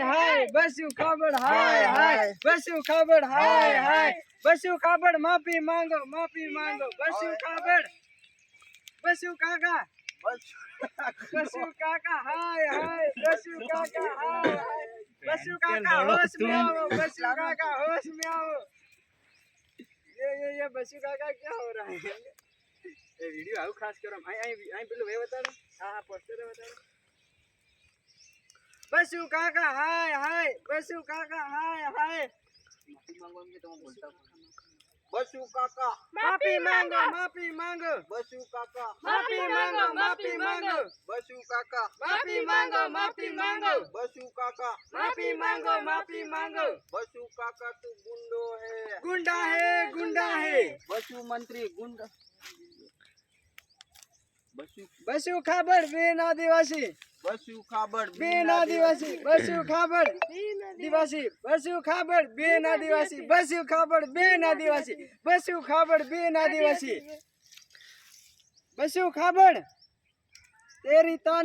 હાય હાય બસ્યું ખાબડ હાય હાય બસ્યું ખાબડ હાય હાય બસ્યું ખાબડ માફી માંગો બસ્યું ખાબડ બસ્યું કાકા હાય હાય બસ્યું કાકા હાય હાય बसु काका होश में आओ बसु काका होश में आओ ये बसु काका क्या हो रहा है ये वीडियो आउ खास करो आई पेलो वे बता दो हां पोस्टर बता दो बसु काका हाय हाय बसु काका हाय हाय माफी मांगो के तुम बोलता बसु काका माफी मांगो बसु काका माफी मांगो बसु काका माफी मांगो बसु काका माफी मांगो बसु काका तू गुंडा है बसु मंत्री गुंडा बसु खाबड़ बेन आदिवासी बसु खाबड़ बेन आदिवासी बसु खाबड़ आदिवासी बसु खाबड़ बेन आदिवासी बसु खाबड़ बेन आदिवासी बसु खाबड़ बेन आदिवासी बसु खाबड़ तेरी ताना